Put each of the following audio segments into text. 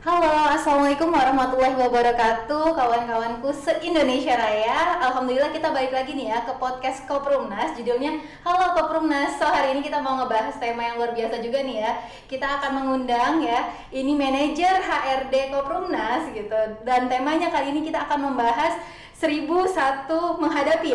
Halo, Assalamualaikum warahmatullahi wabarakatuh, kawan-kawanku se-Indonesia Raya. Alhamdulillah kita balik lagi nih ya ke podcast Koprumnas, judulnya Halo Koprumnas. So hari ini kita mau ngebahas tema yang luar biasa juga nih ya. Kita akan mengundang ya, ini manajer HRD Koprumnas gitu. Dan temanya kali ini kita akan membahas 1001 menghadapi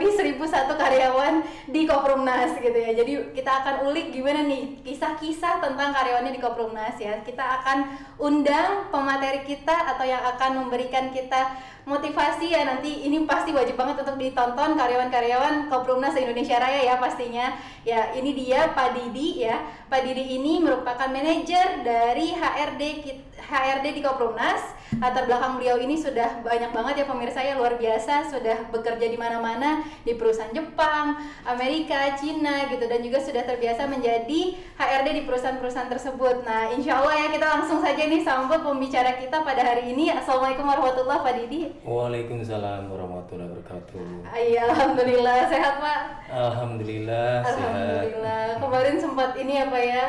1001 karyawan di Koprumnas gitu ya. Jadi kita akan ulik gimana nih kisah-kisah tentang karyawannya di Koprumnas ya. Kita akan undang pemateri kita atau yang akan memberikan kita motivasi ya, nanti ini pasti wajib banget untuk ditonton karyawan-karyawan Koprumnas Indonesia Raya ya pastinya. Ya, ini dia Pak Didi ya. Pak Didi ini merupakan manajer dari HRD di Koprumnas. Latar belakang beliau ini sudah banyak banget ya pemirsa ya, luar biasa, sudah bekerja di mana-mana di perusahaan Jepang, Amerika, Cina gitu, dan juga sudah terbiasa menjadi HRD di perusahaan-perusahaan tersebut. Nah, insya Allah ya kita langsung saja nih sambut pembicara kita pada hari ini. Assalamualaikum warahmatullahi wabarakatuh, Pak Didi. Waalaikumsalam warahmatullahi wabarakatuh. Iya, alhamdulillah sehat Pak. Alhamdulillah sehat. Alhamdulillah. Kemarin sempat ini ya Pak ya,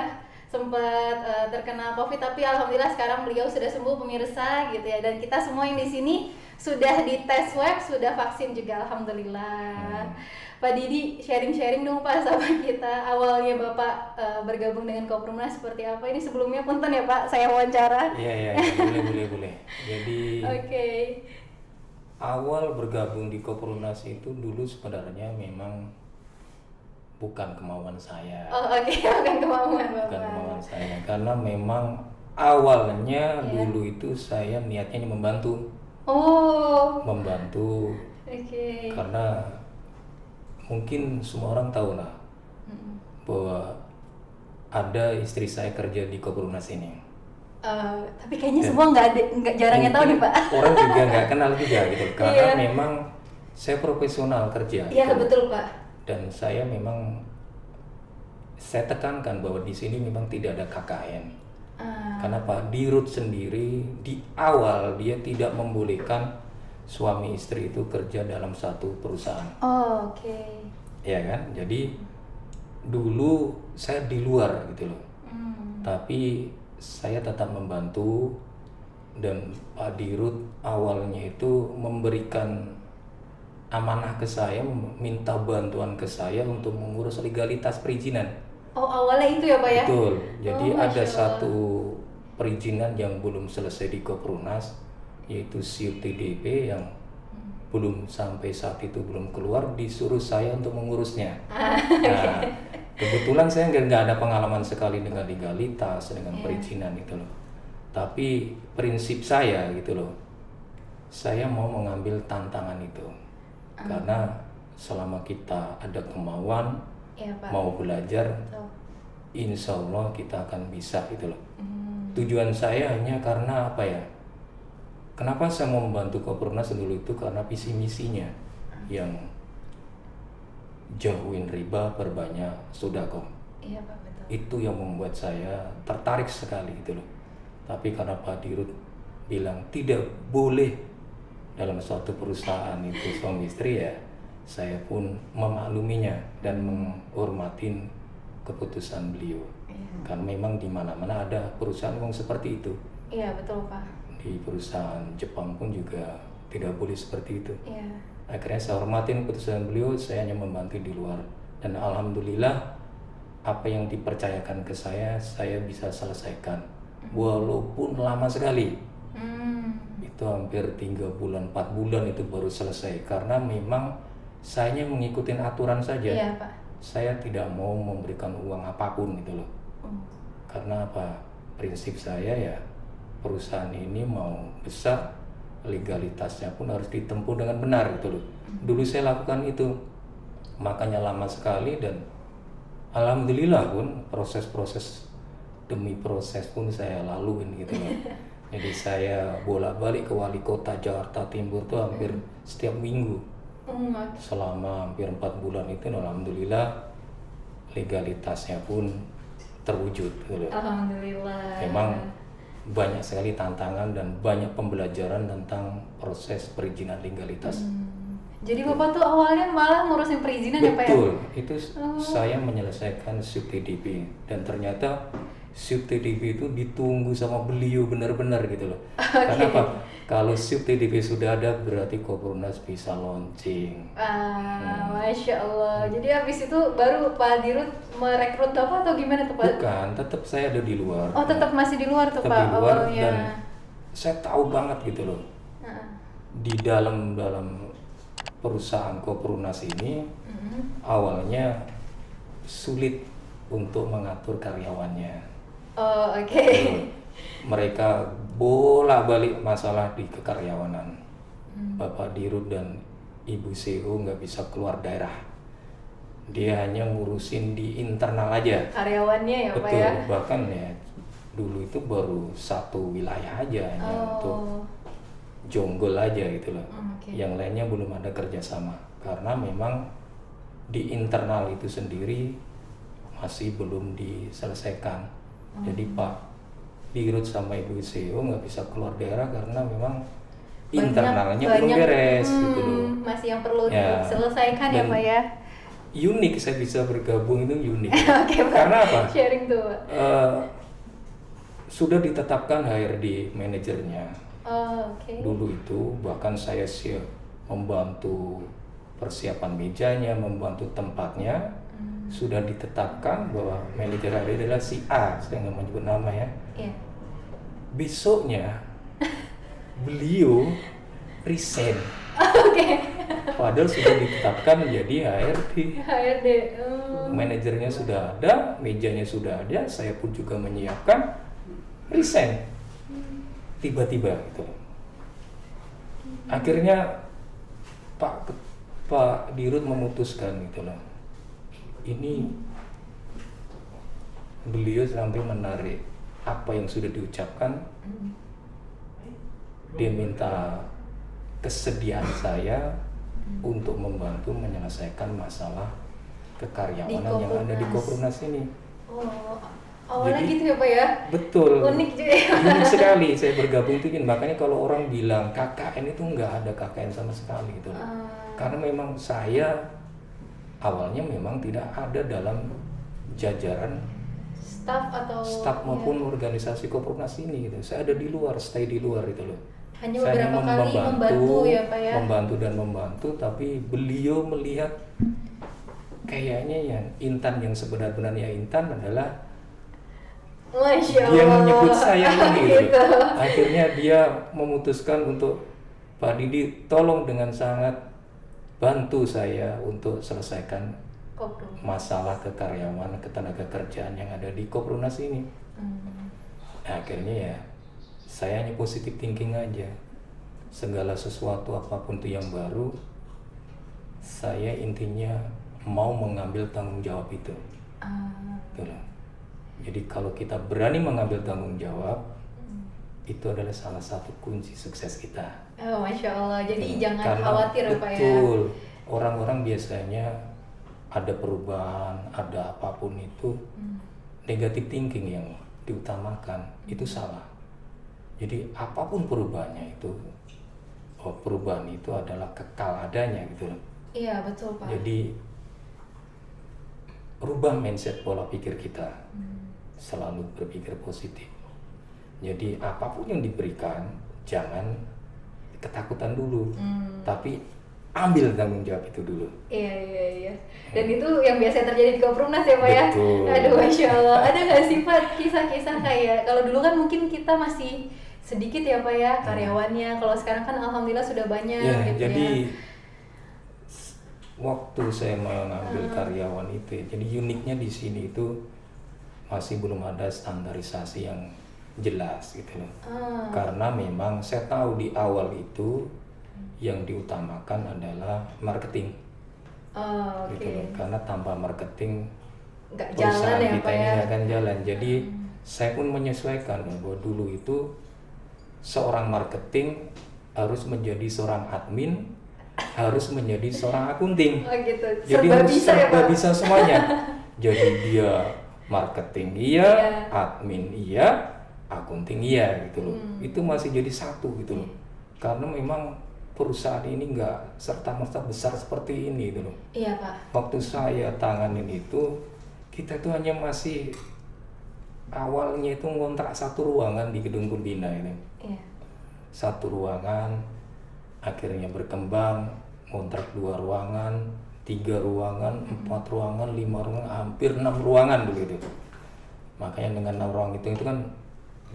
sempat terkena COVID, tapi alhamdulillah sekarang beliau sudah sembuh pemirsa gitu ya, dan kita semua yang di sini sudah dites swab, sudah vaksin juga alhamdulillah. Pak Didi, sharing dong Pak sama kita, awalnya Bapak bergabung dengan Koprumnas seperti apa? Ini sebelumnya punten ya Pak, saya wawancara. Iya, boleh. Jadi awal bergabung di Koprumnas itu dulu sebenarnya memang bukan kemauan saya. Bukan kemauan Bapak. Bukan kemauan saya, karena memang awalnya dulu itu saya niatnya membantu. Membantu. Karena mungkin semua orang tahu lah bahwa ada istri saya kerja di Koprumnas ini. Tapi kayaknya semua nggak jarangnya tahu nih Pak. Orang juga nggak kenal juga gitu, karena memang saya profesional kerja. Iya gitu. Betul Pak. Dan saya tekankan bahwa di sini memang tidak ada KKN. Karena Pak Dirut sendiri di awal dia tidak membolehkan suami istri itu kerja dalam satu perusahaan. Ya kan? Jadi dulu saya di luar gitu loh. Tapi saya tetap membantu, dan Pak Dirut awalnya itu memberikan amanah ke saya, minta bantuan ke saya untuk mengurus legalitas perizinan. Awalnya itu ya Pak ya? Betul. Jadi ada satu perizinan yang belum selesai di Koprumnas, yaitu SIUP TDP yang belum sampai saat itu belum keluar, disuruh saya untuk mengurusnya. Nah, kebetulan saya nggak ada pengalaman sekali dengan legalitas, dengan perizinan itu loh. Tapi prinsip saya gitu loh, saya mau mengambil tantangan itu. Karena selama kita ada kemauan, mau belajar, insya Allah kita akan bisa gitu loh. Tujuan saya hanya karena apa ya? Kenapa saya mau membantu Koprumnas dulu itu karena visi misinya yang jauhin riba, perbanyak sedekah. Iya Pak, betul. Itu yang membuat saya tertarik sekali gitu loh. Tapi karena Pak Dirut bilang tidak boleh dalam suatu perusahaan itu suami istri, ya saya pun memakluminya dan menghormatin keputusan beliau. Karena memang di mana-mana ada perusahaan yang seperti itu. Iya betul Pak. Di perusahaan Jepang pun juga tidak boleh seperti itu. Akhirnya saya hormatin keputusan beliau, saya hanya membantu di luar, dan alhamdulillah apa yang dipercayakan ke saya bisa selesaikan walaupun lama sekali. Itu hampir 3 bulan, 4 bulan itu baru selesai, karena memang saya hanya mengikuti aturan saja. Iya Pak. Saya tidak mau memberikan uang apapun gitu loh. Karena apa? Prinsip saya ya, perusahaan ini mau besar, legalitasnya pun harus ditempuh dengan benar gitu loh. Dulu saya lakukan itu, makanya lama sekali, dan alhamdulillah pun proses demi proses pun saya laluin gitu loh. Jadi saya bolak-balik ke wali kota Jakarta Timur tuh hampir setiap minggu. Selama hampir 4 bulan itu alhamdulillah legalitasnya pun terwujud gitu loh. Alhamdulillah. Memang banyak sekali tantangan dan banyak pembelajaran tentang proses perizinan legalitas. Jadi Bapak tuh awalnya malah ngurusin perizinan ya Pak ya? Betul, itu saya menyelesaikan SIUP TDP, dan ternyata Siup TDB itu ditunggu sama beliau benar-benar gitu loh. Karena apa? Kalau Siup TDB sudah ada berarti Koprunas bisa launching. Masya Allah. Jadi habis itu baru Pak Dirut merekrut Bapak atau gimana tuh Pak? Bukan, tetap saya ada di luar. Oh tetap masih di luar tuh Tetap Pak. di luar ya. dan saya tahu banget gitu loh. Di dalam perusahaan Koprunas ini awalnya sulit untuk mengatur karyawannya. Oh oke. Mereka bolak-balik masalah di kekaryawanan. Bapak Dirut dan Ibu CEO nggak bisa keluar daerah. Dia hanya ngurusin di internal aja. Karyawannya ya Pak Betul, ya? bahkan ya dulu itu baru satu wilayah aja hanya untuk Jonggol aja gitu loh. Yang lainnya belum ada kerjasama karena memang di internal itu sendiri masih belum diselesaikan. Jadi Pak Dirut sama Ibu CEO nggak bisa keluar daerah karena memang internalnya belum beres gitu loh. Masih yang perlu diselesaikan ya Pak ya? Unik saya bisa bergabung itu unik. Oke, Pak. Karena apa? Sharing tuh Pak. Sudah ditetapkan HRD manajernya. Dulu itu bahkan saya membantu persiapan mejanya, membantu tempatnya. Sudah ditetapkan bahwa manajer HRD adalah si A, saya nggak mau nyebut nama ya. Besoknya beliau resign. Padahal sudah ditetapkan menjadi HRD. Manajernya sudah ada, mejanya sudah ada, saya pun juga menyiapkan, resign. Tiba-tiba gitu. Akhirnya Pak Dirut memutuskan gitu loh. Ini beliau sampai menarik apa yang sudah diucapkan. Dia minta kesediaan saya untuk membantu menyelesaikan masalah kekaryawanan yang ada di Koprunas ini. Awalnya gitu ya Pak ya? Betul. Unik juga ya? Unik sekali saya bergabung itu makanya kalau orang bilang KKN itu nggak ada KKN sama sekali gitu. Karena memang saya awalnya memang tidak ada dalam jajaran staf maupun organisasi Koprunas ini gitu. Saya ada di luar, stay di luar itu loh. Hanya beberapa kali membantu ya Pak ya? Membantu, tapi beliau melihat kayaknya yang Intan yang sebenar-benarnya Intan adalah dia menyebut saya lagi gitu. Akhirnya dia memutuskan untuk Pak Didi tolong dengan sangat bantu saya untuk selesaikan masalah kekaryawan, ketenaga kerjaan yang ada di Koprunas ini. Akhirnya ya saya hanya positive thinking aja. Segala sesuatu apapun itu yang baru, saya intinya mau mengambil tanggung jawab itu. Itulah. Jadi kalau kita berani mengambil tanggung jawab, itu adalah salah satu kunci sukses kita. Masya Allah. Jadi jangan khawatir ya Pak ya. Betul. Orang-orang biasanya ada perubahan, ada apapun itu, negative thinking yang diutamakan, itu salah. Jadi apapun perubahannya itu, perubahan itu adalah kekal adanya gitu loh. Iya betul Pak. Jadi rubah mindset pola pikir kita, selalu berpikir positif. Jadi apapun yang diberikan jangan ketakutan dulu, tapi ambil tanggung jawab itu dulu. Iya. Dan itu yang biasa terjadi di Koprunas ya Pak ya. Betul. Aduh Masya Allah. Ada nggak sih Pak kisah-kisah kayak kalau dulu kan mungkin kita masih sedikit ya Pak ya karyawannya. Kalau sekarang kan alhamdulillah sudah banyak. Ya, gitu jadi ya. Waktu saya mengambil karyawan itu, jadi uniknya di sini itu masih belum ada standarisasi yang jelas gitu loh. Karena memang saya tahu di awal itu yang diutamakan adalah marketing. Gitu loh. Karena tanpa marketing perusahaan jalan ya, kita ini nggak akan jalan. Jadi saya pun menyesuaikan bahwa dulu itu seorang marketing harus menjadi seorang admin, harus menjadi seorang akunting. Gitu. Jadi harus serba bisa semuanya. Jadi dia marketing iya, admin iya, akunting iya gitu loh. Itu masih jadi satu gitu loh. Karena memang perusahaan ini nggak serta-merta besar seperti ini gitu loh. Iya Pak. Waktu saya tanganin itu, kita itu hanya masih awalnya itu ngontrak satu ruangan di gedung Pembina ini. Iya. Satu ruangan, akhirnya berkembang, ngontrak 2 ruangan, 3 ruangan, 4 ruangan, 5 ruangan, hampir 6 ruangan begitu. Makanya dengan 6 ruangan itu kan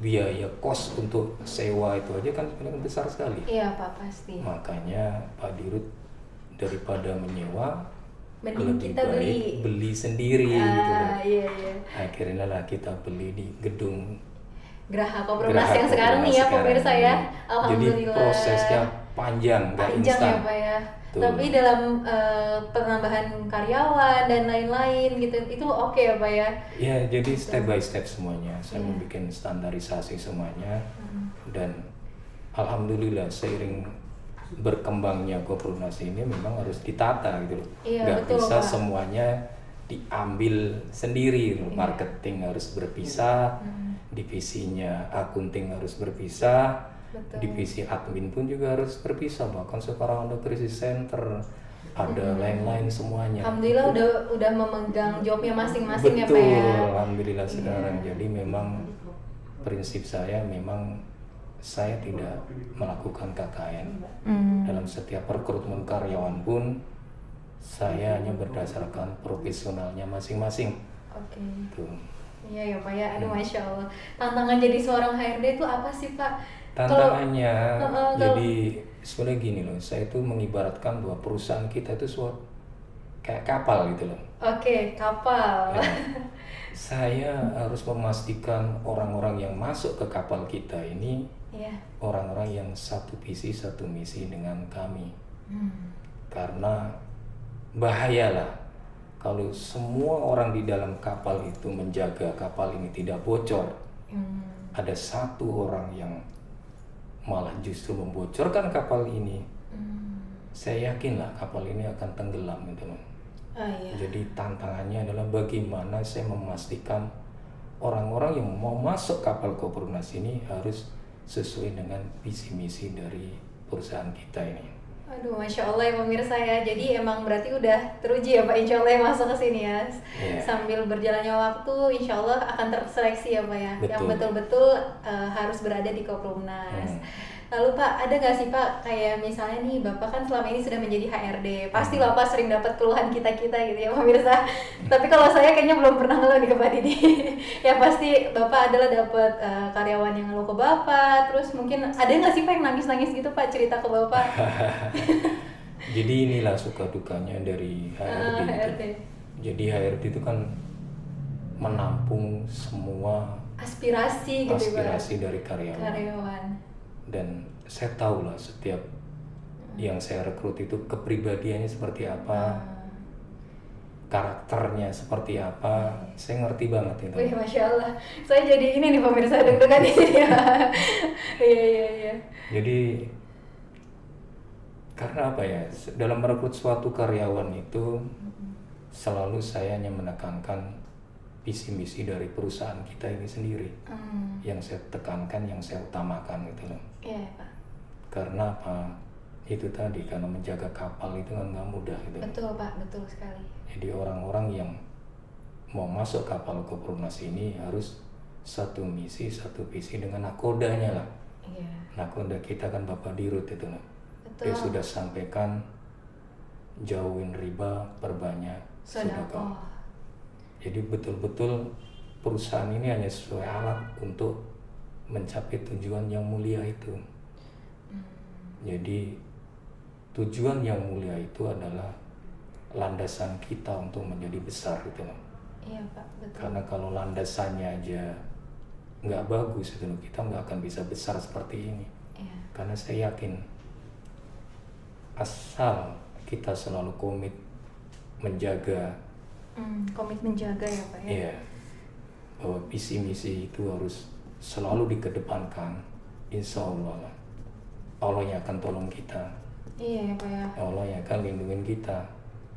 biaya kos untuk sewa itu aja kan sebenarnya besar sekali. Iya Pak, pasti. Makanya Pak Dirut daripada menyewa, Mending lebih kita baik beli sendiri gitu loh. Iya, iya. Akhirnya lah kita beli di gedung Geraha Koperumnas yang sekarang nih ya sekarang pemirsa ya. ini. Alhamdulillah. Jadi prosesnya panjang, nggak Panjang instan. ya Pak ya. Betul. Tapi dalam penambahan karyawan dan lain-lain gitu itu oke ya Pak ya. Ya, jadi step by step semuanya. Saya Iya. membuat standarisasi semuanya. Dan alhamdulillah seiring berkembangnya Koperumnas ini memang harus ditata gitu loh. Iya, Nggak betul, bisa Pak. semuanya diambil sendiri. Iya. Marketing harus berpisah, divisinya akunting harus berpisah, Betul. divisi admin pun juga harus berpisah. Bahkan sekarang ada krisis center, ada lain-lain semuanya. Alhamdulillah udah memegang jobnya masing-masing ya Pak Betul, ya. alhamdulillah sekarang. Jadi memang prinsip saya memang saya tidak melakukan KKN. Dalam setiap rekrutmen karyawan pun saya hanya berdasarkan profesionalnya masing-masing. Oke. Tuh. Iya ya Pak ya. Aduh Masya Allah. Tantangan jadi seorang HRD itu apa sih Pak? Tantangannya Kalau- jadi sebenarnya gini loh, saya itu mengibaratkan bahwa perusahaan kita itu suatu kayak kapal gitu loh. Oke, kapal. Ya, saya harus memastikan orang-orang yang masuk ke kapal kita ini Iya. orang-orang yang satu visi satu misi dengan kami. Karena bahayalah kalau semua orang di dalam kapal itu menjaga kapal ini tidak bocor. Ada satu orang yang malah justru membocorkan kapal ini. Saya yakinlah kapal ini akan tenggelam gitu loh. Iya. Jadi tantangannya adalah bagaimana saya memastikan orang-orang yang mau masuk kapal Koperumnas ini harus sesuai dengan visi misi dari perusahaan kita ini. Aduh, Masya Allah ya pemirsa ya. Jadi emang berarti udah teruji ya Pak, insya Allah yang masuk ke sini ya. Iya. Sambil berjalannya waktu, insya Allah akan terseleksi ya Pak ya. Yang Betul. betul-betul harus berada di Koperumnas. Lalu Pak, ada nggak sih Pak, kayak misalnya nih Bapak kan selama ini sudah menjadi HRD, pasti Bapak sering dapat keluhan kita-kita gitu ya pemirsa. Tapi kalau saya kayaknya belum pernah ngeluh nih ke Pak Didi. Ya pasti Bapak adalah dapat karyawan yang ngeluh ke Bapak, terus mungkin ada nggak sih Pak yang nangis-nangis gitu Pak cerita ke Bapak? Jadi inilah suka dukanya dari HRD. Gitu. HRD. Jadi HRD itu kan menampung semua Aspirasi gitu aspirasi Pak. dari karyawan. Karyawan. Dan saya tahu lah setiap yang saya rekrut itu kepribadiannya seperti apa, karakternya seperti apa, saya ngerti banget itu. Wih, Masya Allah. Saya jadi ini nih pemirsa deg-degan ini ya. Iya. Jadi karena apa ya, dalam merekrut suatu karyawan itu selalu saya hanya menekankan visi misi dari perusahaan kita ini sendiri. Yang saya tekankan, yang saya utamakan gitu loh. Iya Pak. Karena apa? Itu tadi, karena menjaga kapal itu kan nggak mudah gitu. Betul Pak, betul sekali. Jadi orang-orang yang mau masuk kapal Koperumnas ini harus satu misi, satu visi dengan nakodanya lah. Iya. Nakoda kita kan Bapak Dirut itu loh. Betul. Dia sudah sampaikan jauhin riba, perbanyak sedekah. Sedekah. Jadi betul-betul perusahaan ini hanya sesuai alat untuk mencapai tujuan yang mulia itu. Jadi tujuan yang mulia itu adalah landasan kita untuk menjadi besar gitu loh. Iya Pak, betul. Karena kalau landasannya aja nggak bagus itu loh, kita nggak akan bisa besar seperti ini. Iya. Karena saya yakin asal kita selalu komit menjaga, Komit menjaga ya Pak ya. ya, bahwa visi misi itu harus selalu dikedepankan. Insya Allah lah, Allah yang akan tolong kita, Iya ya Pak ya. Allah yang akan lindungin kita,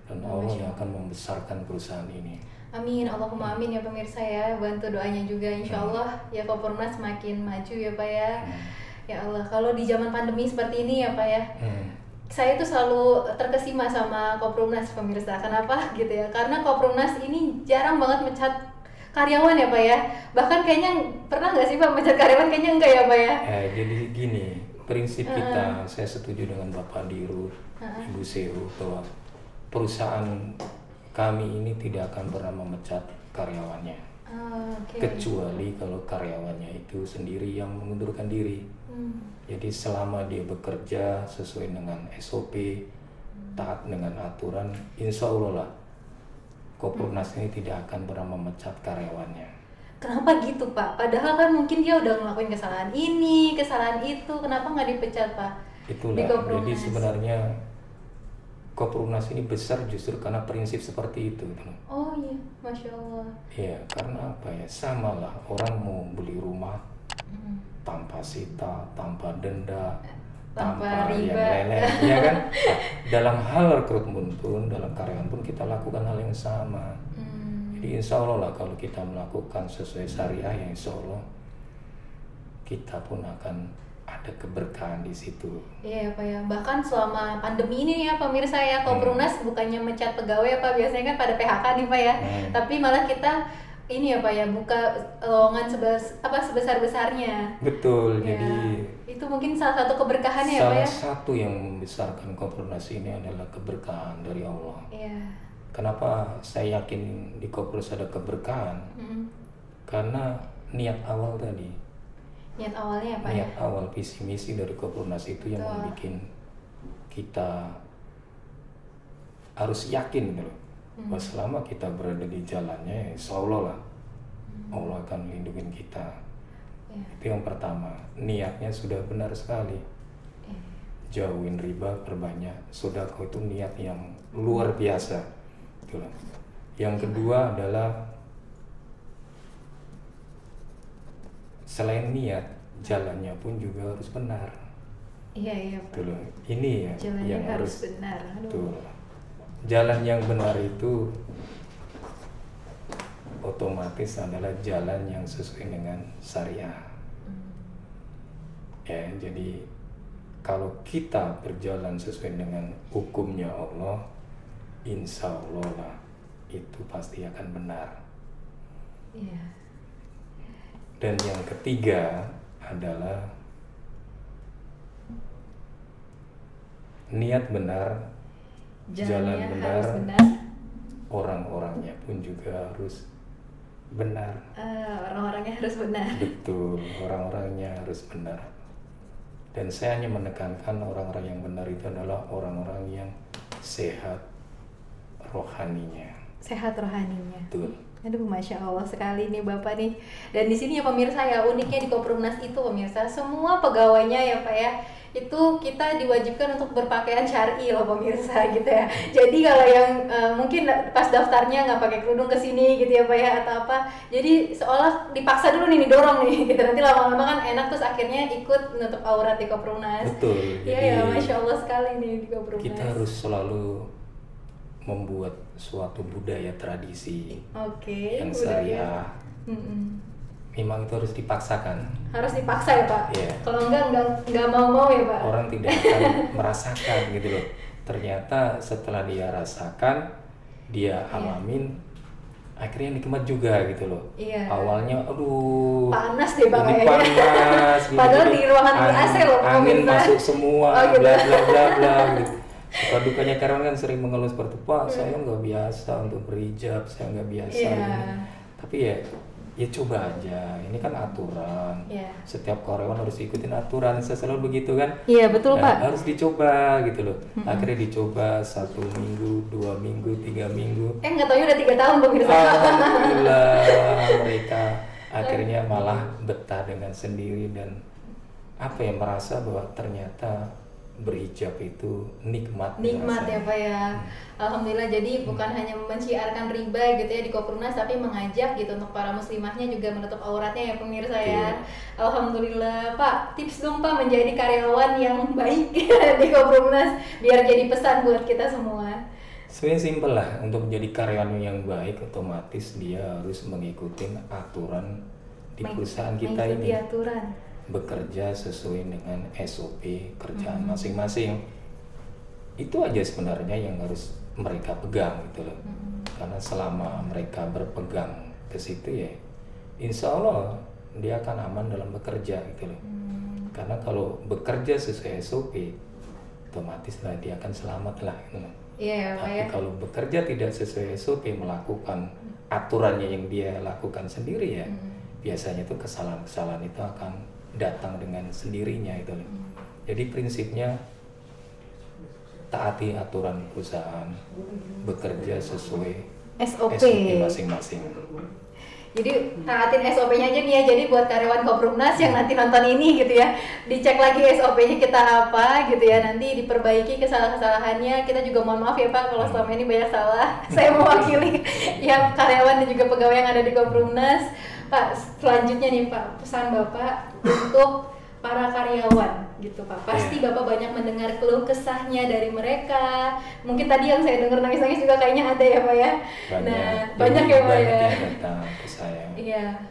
dan Oh, Allah Masya yang akan membesarkan perusahaan ini. Amin, Allahumma amin ya pemirsa ya. Bantu doanya juga insya Allah ya Koperumnas semakin maju ya Pak ya. Ya Allah, kalau di zaman pandemi seperti ini ya Pak ya, saya tuh selalu terkesima sama Koperumnas pemirsa. Kenapa gitu ya? Karena Koperumnas ini jarang banget mencat karyawan ya Pak ya? Bahkan kayaknya pernah nggak sih Pak mecat karyawan? Kayaknya enggak ya Pak ya? Jadi gini, prinsip kita, saya setuju dengan Bapak Dirut, Ibu CEO, bahwa perusahaan kami ini tidak akan pernah memecat karyawannya. Kecuali kalau karyawannya itu sendiri yang mengundurkan diri. Jadi selama dia bekerja sesuai dengan SOP, taat dengan aturan, insya Allah lah Kopurnas ini tidak akan pernah memecat karyawannya. Kenapa gitu Pak? Padahal kan mungkin dia udah ngelakuin kesalahan ini, kesalahan itu, kenapa nggak dipecat Pak? Itulah, jadi sebenarnya Kopurnas ini besar justru karena prinsip seperti itu. Oh iya, Masya Allah. Iya, karena apa ya, sama lah orang mau beli rumah tanpa sita, tanpa denda, tanpa riba, yang lain-lain, ya kan? Nah, dalam hal rekrutmen pun, dalam karyawan pun kita lakukan hal yang sama. Jadi insya Allah lah kalau kita melakukan sesuai syariah, ya insya Allah kita pun akan ada keberkahan di situ. Iya ya Pak ya. Bahkan selama pandemi ini ya pemirsa ya, Kopurnas bukannya mencat pegawai ya Pak, biasanya kan pada PHK nih Pak ya. Tapi malah kita ini ya Pak ya, buka lowongan sebesar-besarnya. Betul. Ya, jadi itu mungkin salah satu keberkahan ya Pak ya. Salah satu yang membesarkan Kopurnas ini adalah keberkahan dari Allah. Iya. Kenapa saya yakin di Kopurnas ada keberkahan? Karena niat awal tadi. Niat awalnya ya Pak niat awal visi misi dari Kopurnas itu yang membuat kita harus yakin gitu loh, bahwa selama kita berada di jalannya, insya Allah lah Allah akan melindungi kita. Itu yang pertama, niatnya sudah benar sekali. Jauhin riba, perbanyak sedekah, itu niat yang luar biasa gitu loh. Yang kedua adalah selain niat, jalannya pun juga harus benar. Iya Pak. Tuh, ini ya jalannya yang harus benar. Tuh, jalan yang benar itu otomatis adalah jalan yang sesuai dengan syariah. Ya, jadi kalau kita berjalan sesuai dengan hukumnya Allah, insya Allah lah itu pasti akan benar. Iya. Dan yang ketiga adalah niat benar, jalan benar, orang-orangnya pun juga harus benar. Orang-orangnya harus benar. Betul, orang-orangnya harus benar. Dan saya hanya menekankan orang-orang yang benar itu adalah orang-orang yang sehat rohaninya. Sehat rohaninya. Betul. Aduh, Masya Allah sekali nih Bapak nih. Dan di sini ya pemirsa ya, uniknya di Kopurnas itu pemirsa, semua pegawainya ya Pak ya, itu kita diwajibkan untuk berpakaian syar'i loh pemirsa gitu ya. Jadi kalau yang mungkin pas daftarnya nggak pakai kerudung ke sini gitu ya Pak ya, atau apa, jadi seolah dipaksa dulu nih, didorong nih gitu. Nanti lama-lama kan enak, terus akhirnya ikut menutup aurat di Kopurnas. Betul. Iya ya, Masya Allah sekali nih di Kopurnas. Kita harus selalu membuat suatu budaya tradisi yang syariah. Memang itu harus dipaksakan. Harus dipaksa ya Pak. Yeah. Kalau enggak mau ya Pak. Orang tidak akan merasakan gitu loh. Ternyata setelah dia rasakan, dia alamin, akhirnya nikmat juga gitu loh. Iya. Awalnya aduh panas deh Pak ini kayaknya. Panas gitu. Padahal di ruangan AC loh. Angin masuk semua, gitu. bla bla bla bla gitu. Suka dukanya karyawan kan sering mengeluh seperti, Pak saya nggak biasa untuk berhijab, saya nggak biasa ini. Tapi ya coba aja, ini kan aturan. Setiap karyawan harus ikutin aturan, saya selalu begitu kan. Iya betul Pak. Harus dicoba gitu loh. Akhirnya dicoba 1 minggu, 2 minggu, 3 minggu. Nggak taunya udah 3 tahun pemirsa. Alhamdulillah mereka akhirnya malah betah dengan sendiri dan merasa bahwa ternyata berhijab itu nikmat ya Pak ya. Alhamdulillah, jadi bukan hanya menciarkan riba gitu ya di Kopurnas, tapi mengajak gitu untuk para muslimahnya juga menutup auratnya ya pemirsa ya. Alhamdulillah. Pak, tips dong Pak menjadi karyawan yang baik di Kopurnas biar jadi pesan buat kita semua. Sebenarnya simpel lah, untuk menjadi karyawan yang baik otomatis dia harus mengikuti aturan di perusahaan kita ini. Aturan. Bekerja sesuai dengan SOP kerjaan masing-masing. Itu aja sebenarnya yang harus mereka pegang gitu loh. Karena selama mereka berpegang ke situ ya, insya Allah dia akan aman dalam bekerja gitu loh. Karena kalau bekerja sesuai SOP, otomatis lah dia akan selamat lah gitu loh. Iya, Tapi kalau bekerja tidak sesuai SOP, melakukan aturannya yang dia lakukan sendiri ya, biasanya tuh kesalahan-kesalahan itu akan datang dengan sendirinya itu loh. Jadi prinsipnya taati aturan perusahaan, bekerja sesuai SOP masing-masing. Jadi taatin SOP-nya aja nih ya. Jadi buat karyawan Koprumnas yang nanti nonton ini gitu ya, dicek lagi SOP-nya kita apa gitu ya. Nanti diperbaiki kesalahan-kesalahannya. Kita juga mohon maaf ya Pak kalau selama ini banyak salah. Saya mewakili ya karyawan dan juga pegawai yang ada di Koprumnas. Pak, selanjutnya nih Pak, pesan Bapak untuk para karyawan gitu Pak. Pasti Bapak banyak mendengar keluh kesahnya dari mereka. Mungkin tadi yang saya dengar nangis-nangis juga kayaknya ada ya Pak ya. Banyak ya Pak ya. Yang datang ke saya,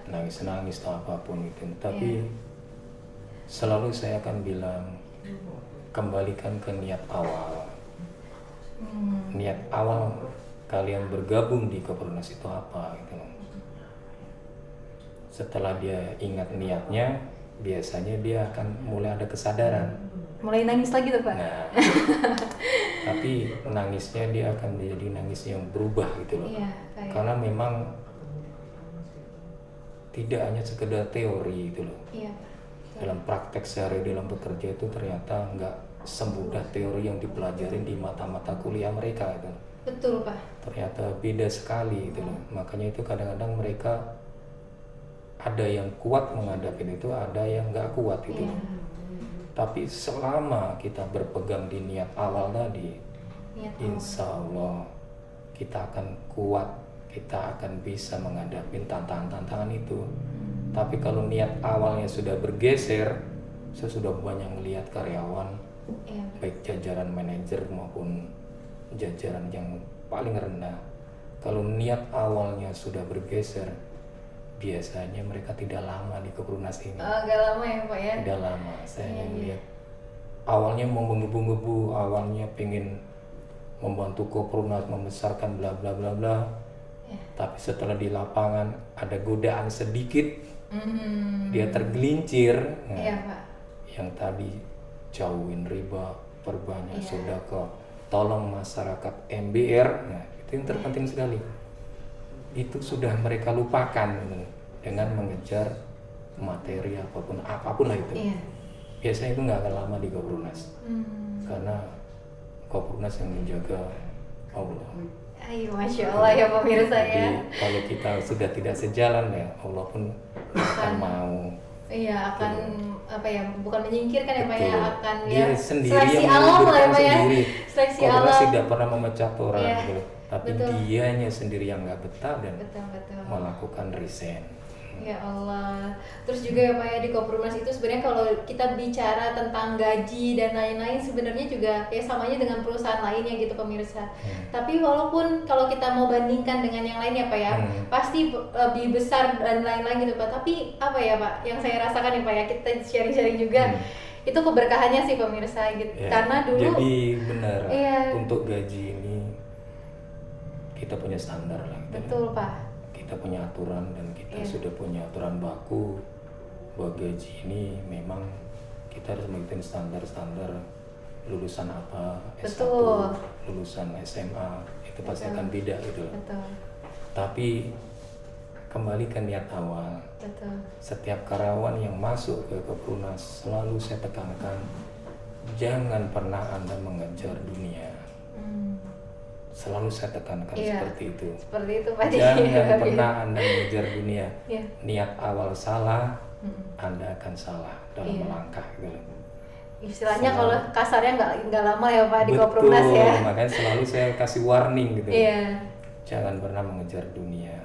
nangis-nangis atau apapun itu. Tapi selalu saya akan bilang, kembalikan ke niat awal. Niat awal kalian bergabung di Koprumnas itu apa gitu. Setelah dia ingat niatnya, biasanya dia akan mulai ada kesadaran. Mulai nangis lagi tuh Pak? Nah, tapi nangisnya dia akan menjadi nangis yang berubah gitu loh. Karena memang tidak hanya sekedar teori gitu loh. Dalam praktek sehari dalam bekerja itu ternyata nggak semudah teori yang dipelajarin di mata-mata kuliah mereka itu. Betul Pak. Ternyata beda sekali gitu loh. Makanya itu kadang-kadang mereka ada yang kuat menghadapi itu, ada yang nggak kuat gitu. Tapi selama kita berpegang di niat awal tadi, insya Allah kita akan kuat, kita akan bisa menghadapi tantangan-tantangan itu. Tapi kalau niat awalnya sudah bergeser, saya sudah banyak melihat karyawan, baik jajaran manajer maupun jajaran yang paling rendah, kalau niat awalnya sudah bergeser, biasanya mereka tidak lama di Koprumnas ini. Gak lama ya Pak ya? Tidak lama. Saya lihat awalnya mau menggebu-gebu, awalnya pengen membantu Koprumnas membesarkan bla bla bla bla. Tapi setelah di lapangan ada godaan sedikit, dia tergelincir. Pak. Yang tadi jauhin riba, perbanyak sedekah, tolong masyarakat MBR. Nah, itu yang terpenting sekali. Itu sudah mereka lupakan dengan mengejar materi apapun lah itu. Biasanya itu nggak akan lama di Koprumnas, karena Koprumnas yang menjaga Allah. Ayo, Masya Allah ya pemirsa ya. Jadi kalau kita sudah tidak sejalan ya, Allah pun akan mau. Akan apa ya, bukan menyingkirkan ya Pak ya, akan dia sendiri seleksi yang alam lah ya Pak ya. Seleksi alam. Tidak pernah memecat orang gitu. Tapi dianya sendiri yang nggak betah dan melakukan resign. Ya Allah. Terus juga ya Pak ya, di Koprumnas itu sebenarnya kalau kita bicara tentang gaji dan lain-lain, sebenarnya juga ya samanya dengan perusahaan lainnya gitu pemirsa. Tapi walaupun kalau kita mau bandingkan dengan yang lain ya Pak ya, pasti lebih besar dan lain-lain gitu Pak. Tapi apa ya Pak, yang saya rasakan ya Pak ya, kita sharing-sharing juga, itu keberkahannya sih pemirsa gitu. Karena dulu jadi benar untuk gaji ini kita punya standar lah. Betul Pak. Kita punya aturan dan kita sudah punya aturan baku bahwa gaji ini memang kita harus mengikuti standar-standar lulusan apa, S1, lulusan SMA, itu pasti akan beda gitu. Tapi kembali ke niat awal. Setiap karyawan yang masuk ke Koprumnas selalu saya tekankan, jangan pernah Anda mengejar dunia. Selalu saya tekankan seperti itu. Seperti itu Pak. Jangan pernah Anda mengejar dunia. Niat awal salah, Anda akan salah dalam melangkah gitu. Istilahnya kalau kasarnya nggak lama ya Pak di Koprumnas ya. Makanya selalu saya kasih warning gitu. Jangan pernah mengejar dunia.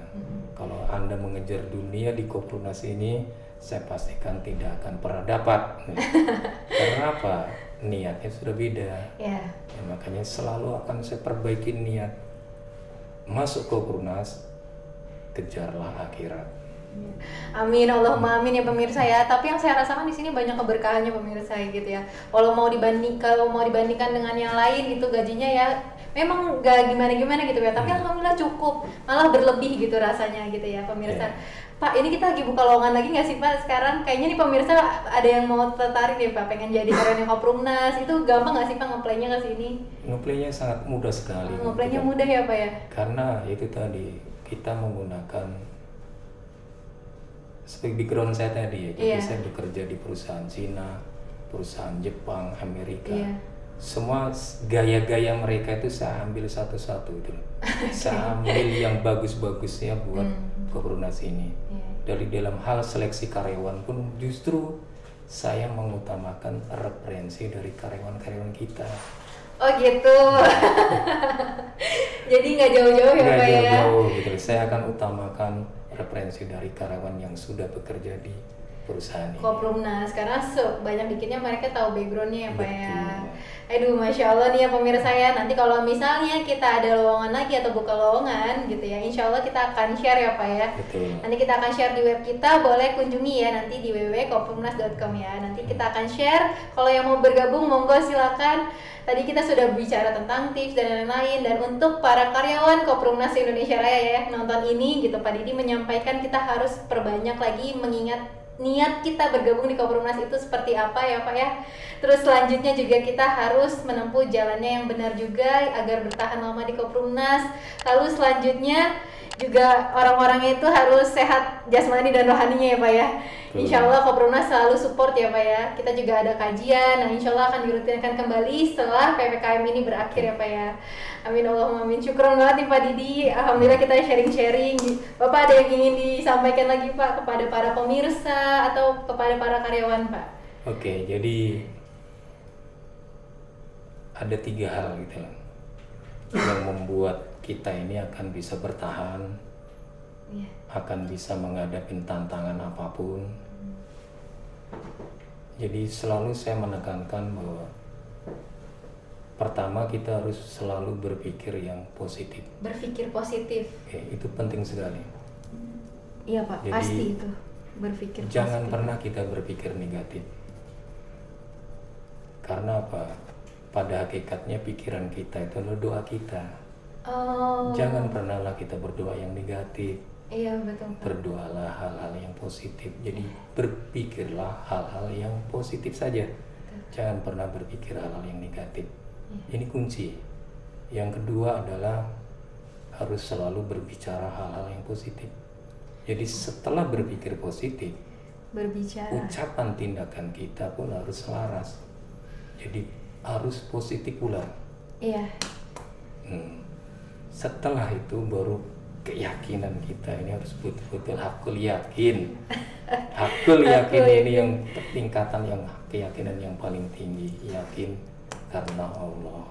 Kalau Anda mengejar dunia di Koprumnas ini, saya pastikan tidak akan pernah dapat. Karena apa? Niatnya sudah beda. Ya, makanya selalu akan saya perbaiki niat. Masuk Koprumnas, kejarlah akhirat. Amin, Allahumma amin ya pemirsa ya. Tapi yang saya rasakan di sini banyak keberkahannya pemirsa gitu ya. Kalau mau dibandingkan dengan yang lain itu gajinya ya memang gak gimana-gimana gitu ya, tapi alhamdulillah cukup, malah berlebih gitu rasanya gitu ya pemirsa. Pak, ini kita lagi buka lowongan lagi nggak sih Pak sekarang? Kayaknya nih pemirsa ada yang mau tertarik nih Pak, pengen jadi karyawan Koprumnas, itu gampang nggak sih Pak ngeplaynya ke sini? Ngeplaynya sangat mudah sekali. Ngeplaynya mudah ya Pak ya? Karena itu tadi kita menggunakan sebagai background saya tadi ya, jadi saya bekerja di perusahaan Cina, perusahaan Jepang, Amerika. Semua gaya-gaya mereka itu saya ambil satu-satu itu loh. Saya ambil yang bagus-bagusnya buat Koprumnas ini. Dari dalam hal seleksi karyawan pun justru saya mengutamakan referensi dari karyawan-karyawan kita. Oh gitu. Jadi nggak jauh-jauh ya Pak ya? Nggak jauh-jauh gitu. Saya akan utamakan referensi dari karyawan yang sudah bekerja di perusahaan ini. Koprumnas, karena banyak dikitnya mereka tahu backgroundnya ya Pak ya. Aduh, Masya Allah nih ya pemirsa ya, nanti kalau misalnya kita ada lowongan lagi atau buka lowongan gitu ya, insya Allah kita akan share ya Pak ya. Betul. Nanti kita akan share di web kita, boleh kunjungi ya nanti di www.koprumnas.com ya. Nanti kita akan share, kalau yang mau bergabung monggo silakan. Tadi kita sudah bicara tentang tips dan lain-lain, dan untuk para karyawan Koprumnas Indonesia Raya ya nonton ini gitu, Pak Didi menyampaikan kita harus perbanyak lagi mengingat niat kita bergabung di Koprumnas itu seperti apa ya Pak ya. Terus selanjutnya juga kita harus menempuh jalannya yang benar juga agar bertahan lama di Koprumnas. Lalu selanjutnya juga orang-orangnya itu harus sehat jasmani dan rohaninya ya Pak ya. Insya Allah Koprumnas selalu support ya Pak ya. Kita juga ada kajian, nah insya Allah akan dirutinkan kembali setelah PPKM ini berakhir ya Pak ya. Amin Allahumma amin. Syukron banget nih Pak Didi. Alhamdulillah kita sharing-sharing. Bapak ada yang ingin disampaikan lagi Pak kepada para pemirsa atau kepada para karyawan Pak? Oke, jadi ada 3 hal gitu lah yang membuat kita ini akan bisa bertahan, akan bisa menghadapi tantangan apapun. Jadi selalu saya menekankan bahwa pertama kita harus selalu berpikir yang positif. Berpikir positif. Itu penting sekali. Iya Pak, jadi, pasti itu berpikir jangan positif. pernah kita berpikir negatif. Karena apa? Pada hakikatnya pikiran kita itu adalah doa kita. Jangan pernahlah kita berdoa yang negatif. Iya betul. Berdoalah hal-hal yang positif. Jadi berpikirlah hal-hal yang positif saja. Jangan pernah berpikir hal-hal yang negatif. Ini kunci. Yang kedua adalah harus selalu berbicara hal-hal yang positif. Jadi setelah berpikir positif, ucapan tindakan kita pun harus selaras. Jadi harus positif pula. Iya. Setelah itu baru keyakinan kita ini harus betul-betul hakul yakin. Hakul yakin ini yang tingkatan yang keyakinan yang paling tinggi. Yakin karena Allah.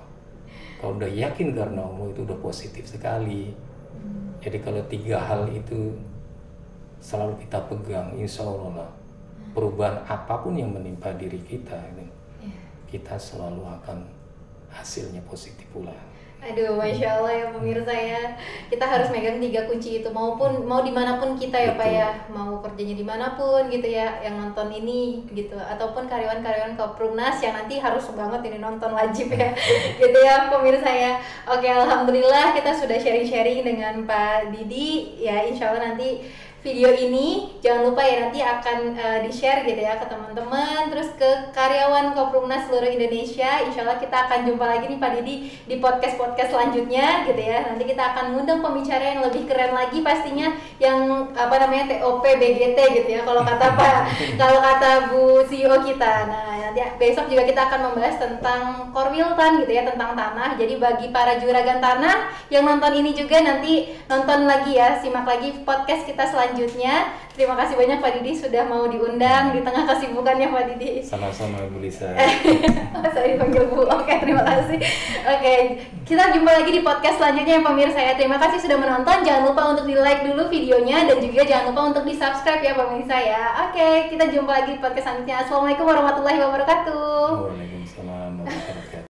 Kalau udah yakin karena Allah itu udah positif sekali. Jadi kalau 3 hal itu selalu kita pegang, insya Allah lah, perubahan apapun yang menimpa diri kita ini, kita selalu akan hasilnya positif pula. Aduh, Masya Allah ya pemirsa ya. Kita harus megang 3 kunci itu, mau dimanapun kita ya Pak ya, mau kerjanya dimanapun gitu ya, yang nonton ini gitu, ataupun karyawan-karyawan Koprumnas yang nanti harus banget ini nonton wajib ya, gitu ya pemirsa ya. Oke, alhamdulillah kita sudah sharing-sharing dengan Pak Didi ya. Insya Allah nanti video ini jangan lupa ya nanti akan di-share gitu ya ke teman-teman, terus ke karyawan Koprumnas seluruh Indonesia. Insya Allah kita akan jumpa lagi nih Pak Didi di podcast-podcast selanjutnya gitu ya. Nanti kita akan ngundang pembicara yang lebih keren lagi pastinya, yang TOP BGT gitu ya kalau kata kalau kata Bu CEO kita. Nah nanti besok juga kita akan membahas tentang Korwiltan gitu ya, tentang tanah. Jadi bagi para juragan tanah yang nonton ini juga nanti nonton lagi ya, simak lagi podcast kita selanjutnya. Terima kasih banyak Pak Didi sudah mau diundang di tengah kesibukannya Pak Didi. Sama-sama Bu Lisa. Saya dipanggil Bu. Oke, terima kasih. Oke, kita jumpa lagi di podcast selanjutnya ya pemirsa ya. Terima kasih sudah menonton. Jangan lupa untuk di-like dulu videonya dan juga jangan lupa untuk di-subscribe ya pemirsa ya. Oke, kita jumpa lagi di podcast selanjutnya. Assalamualaikum warahmatullahi wabarakatuh.